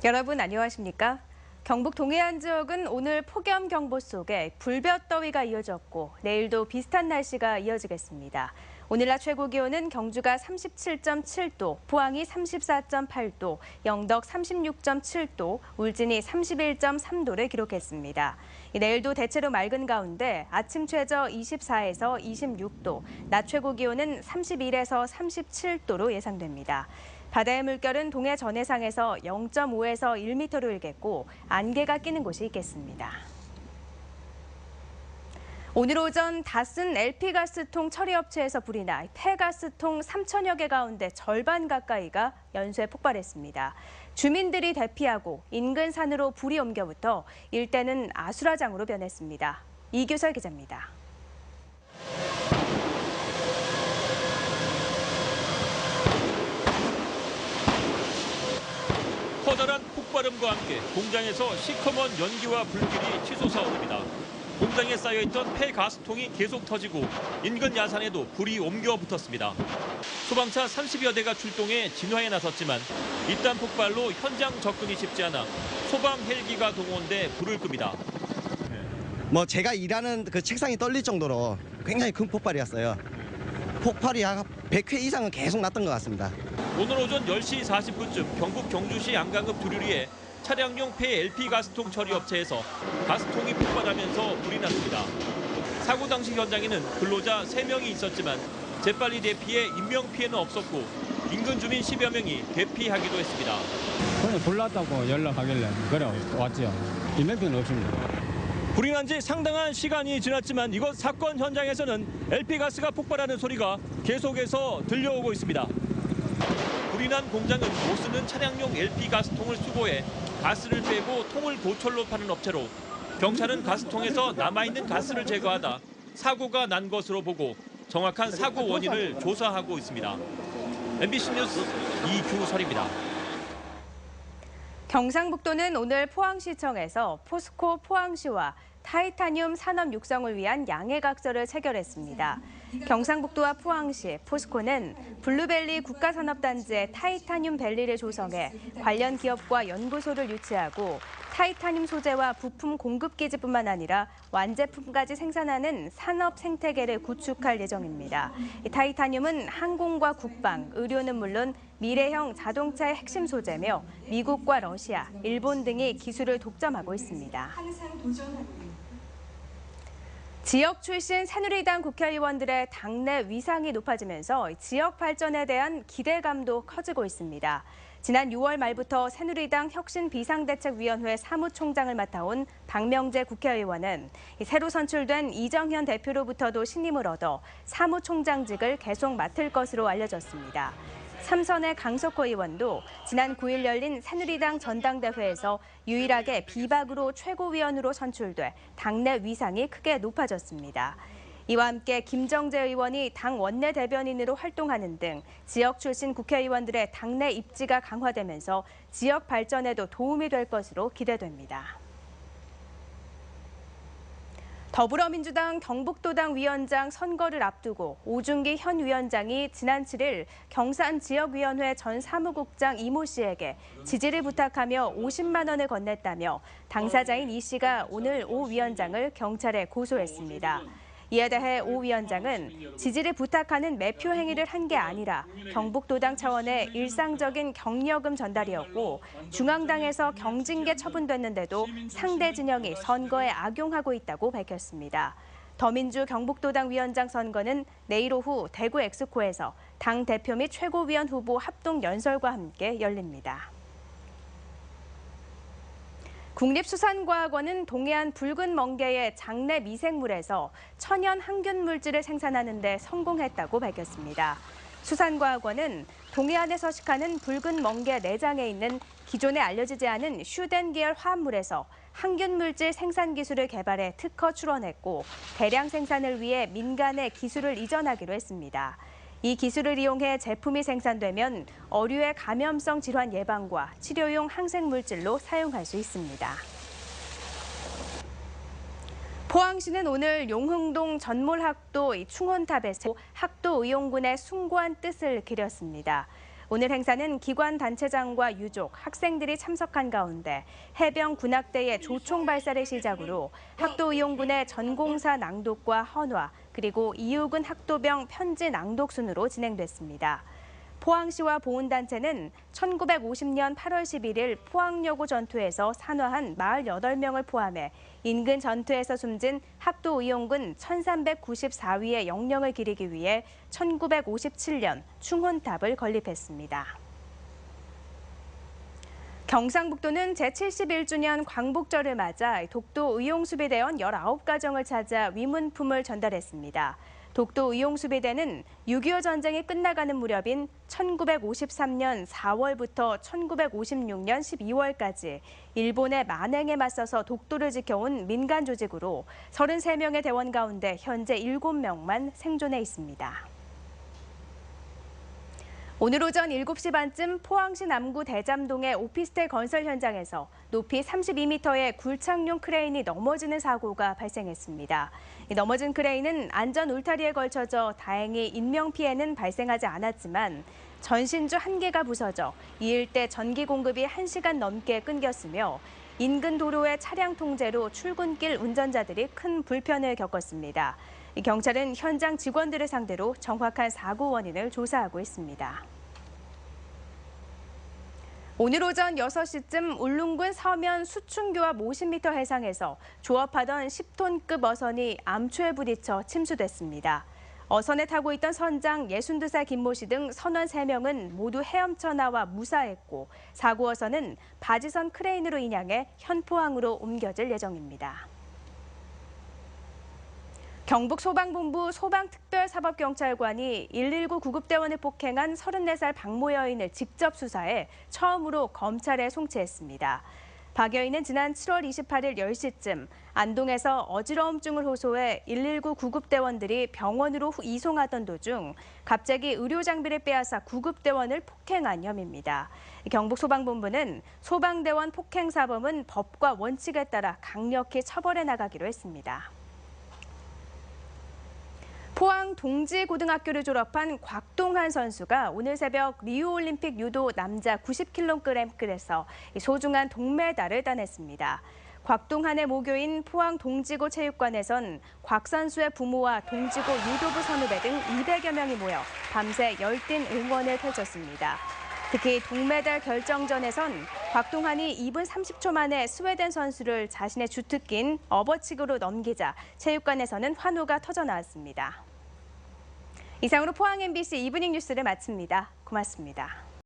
여러분 안녕하십니까? 경북 동해안 지역은 오늘 폭염경보 속에 불볕더위가 이어졌고 내일도 비슷한 날씨가 이어지겠습니다. 오늘 낮 최고 기온은 경주가 37.7도, 포항이 34.8도, 영덕 36.7도, 울진이 31.3도를 기록했습니다. 내일도 대체로 맑은 가운데 아침 최저 24에서 26도, 낮 최고 기온은 31에서 37도로 예상됩니다. 바다의 물결은 동해 전해상에서 0.5에서 1m로 일겠고 안개가 끼는 곳이 있겠습니다. 오늘 오전 다슨 LP가스통 처리업체에서 불이 나 폐가스통 3천여 개 가운데 절반 가까이가 연쇄 폭발했습니다. 주민들이 대피하고 인근 산으로 불이 옮겨붙어 일대는 아수라장으로 변했습니다. 이규설 기자입니다. 커다란 폭발음과 함께 공장에서 시커먼 연기와 불길이 치솟아오릅니다. 공장에 쌓여있던 폐가스통이 계속 터지고 인근 야산에도 불이 옮겨 붙었습니다. 소방차 30여 대가 출동해 진화에 나섰지만 이딴 폭발로 현장 접근이 쉽지 않아 소방 헬기가 동원돼 불을 끕니다. 제가 일하는 그 책상이 떨릴 정도로 굉장히 큰 폭발이었어요. 폭발이 약 100회 이상은 계속 났던 것 같습니다. 오늘 오전 10시 40분쯤 경북 경주시 양강읍 두류리에 차량용 폐 LP가스통 처리업체에서 가스통이 폭발하면서 불이 났습니다. 사고 당시 현장에는 근로자 3명이 있었지만 재빨리 대피해 인명피해는 없었고 인근 주민 10여 명이 대피하기도 했습니다. 그냥 불 났다고 연락하길래 그래 왔죠. 인명피해는 없습니다. 불이 난 지 상당한 시간이 지났지만 이곳 사건 현장에서는 LP가스가 폭발하는 소리가 계속해서 들려오고 있습니다. 불이 난 공장은 못 쓰는 차량용 LP가스통을 수거해 가스를 빼고 통을 고철로 파는 업체로 경찰은 가스통에서 남아있는 가스를 제거하다 사고가 난 것으로 보고 정확한 사고 원인을 조사하고 있습니다. MBC 뉴스 이규설입니다. 경상북도는 오늘 포항시청에서 포스코 포항시와 타이타늄 산업 육성을 위한 양해각서를 체결했습니다. 경상북도와 포항시, 포스코는 블루벨리 국가산업단지의 타이타늄 밸리를 조성해 관련 기업과 연구소를 유치하고 타이타늄 소재와 부품 공급기지뿐만 아니라 완제품까지 생산하는 산업 생태계를 구축할 예정입니다. 타이타늄은 항공과 국방, 의료는 물론 미래형 자동차의 핵심 소재며 미국과 러시아, 일본 등이 기술을 독점하고 있습니다. 지역 출신 새누리당 국회의원들의 당내 위상이 높아지면서 지역 발전에 대한 기대감도 커지고 있습니다. 지난 6월 말부터 새누리당 혁신비상대책위원회 사무총장을 맡아온 박명재 국회의원은 새로 선출된 이정현 대표로부터도 신임을 얻어 사무총장직을 계속 맡을 것으로 알려졌습니다. 삼선의 강석호 의원도 지난 9일 열린 새누리당 전당대회에서 유일하게 비박으로 최고위원으로 선출돼 당내 위상이 크게 높아졌습니다. 이와 함께 김정재 의원이 당 원내대변인으로 활동하는 등 지역 출신 국회의원들의 당내 입지가 강화되면서 지역 발전에도 도움이 될 것으로 기대됩니다. 더불어민주당 경북도당 위원장 선거를 앞두고 오중기 현 위원장이 지난 7일 경산지역위원회 전 사무국장 이모 씨에게 지지를 부탁하며 50만 원을 건넸다며 당사자인 이 씨가 오늘 오 위원장을 경찰에 고소했습니다. 이에 대해 오 위원장은 지지를 부탁하는 매표 행위를 한 게 아니라 경북도당 차원의 일상적인 경력금 전달이었고 중앙당에서 경징계 처분됐는데도 상대 진영이 선거에 악용하고 있다고 밝혔습니다. 더민주 경북도당 위원장 선거는 내일 오후 대구 엑스코에서 당 대표 및 최고위원 후보 합동 연설과 함께 열립니다. 국립수산과학원은 동해안 붉은 멍게의 장내 미생물에서 천연 항균 물질을 생산하는 데 성공했다고 밝혔습니다. 수산과학원은 동해안에 서식하는 붉은 멍게 내장에 있는 기존에 알려지지 않은 슈덴 계열 화합물에서 항균 물질 생산 기술을 개발해 특허 출원했고 대량 생산을 위해 민간에 기술을 이전하기로 했습니다. 이 기술을 이용해 제품이 생산되면 어류의 감염성 질환 예방과 치료용 항생물질로 사용할 수 있습니다. 포항시는 오늘 용흥동 전몰학도 충원탑에서 학도 의용군의 숭고한 뜻을 기렸습니다. 오늘 행사는 기관 단체장과 유족, 학생들이 참석한 가운데 해병 군악대의 조총 발사를 시작으로 학도의용군의 전공사 낭독과 헌화, 그리고 이우근 학도병 편지 낭독 순으로 진행됐습니다. 포항시와 보훈단체는 1950년 8월 11일 포항여고 전투에서 산화한 48명을 포함해 인근 전투에서 숨진 학도의용군 1394위의 영령을 기리기 위해 1957년 충혼탑을 건립했습니다. 경상북도는 제71주년 광복절을 맞아 독도 의용수비대원 19가정을 찾아 위문품을 전달했습니다. 독도 의용수비대는 6.25 전쟁이 끝나가는 무렵인 1953년 4월부터 1956년 12월까지 일본의 만행에 맞서서 독도를 지켜온 민간 조직으로 33명의 대원 가운데 현재 7명만 생존해 있습니다. 오늘 오전 7시 반쯤 포항시 남구 대잠동의 오피스텔 건설 현장에서 높이 32m의 굴착용 크레인이 넘어지는 사고가 발생했습니다. 넘어진 크레인은 안전 울타리에 걸쳐져 다행히 인명피해는 발생하지 않았지만 전신주 1개가 부서져 이 일대 전기 공급이 1시간 넘게 끊겼으며 인근 도로의 차량 통제로 출근길 운전자들이 큰 불편을 겪었습니다. 경찰은 현장 직원들을 상대로 정확한 사고 원인을 조사하고 있습니다. 오늘 오전 6시쯤 울릉군 서면 수춘교합 50m 해상에서 조업하던 10톤급 어선이 암초에 부딪혀 침수됐습니다. 어선에 타고 있던 선장 62살 김모 씨 등 선원 3명은 모두 헤엄쳐 나와 무사했고 사고 어선은 바지선 크레인으로 인양해 현포항으로 옮겨질 예정입니다. 경북소방본부 소방특별사법경찰관이 119 구급대원을 폭행한 34살 박모 여인을 직접 수사해 처음으로 검찰에 송치했습니다. 박 여인은 지난 7월 28일 10시쯤 안동에서 어지러움증을 호소해 119 구급대원들이 병원으로 이송하던 도중 갑자기 의료장비를 빼앗아 구급대원을 폭행한 혐의입니다. 경북소방본부는 소방대원 폭행사범은 법과 원칙에 따라 강력히 처벌해 나가기로 했습니다. 포항 동지고등학교를 졸업한 곽동한 선수가 오늘 새벽 리우올림픽 유도 남자 90kg급에서 소중한 동메달을 따냈습니다. 곽동한의 모교인 포항 동지고 체육관에선 곽 선수의 부모와 동지고 유도부 선후배 등 200여 명이 모여 밤새 열띤 응원을 펼쳤습니다. 특히 동메달 결정전에선 곽동한이 2분 30초 만에 스웨덴 선수를 자신의 주특기인 어버치기로 넘기자 체육관에서는 환호가 터져나왔습니다. 이상으로 포항 MBC 이브닝 뉴스를 마칩니다. 고맙습니다.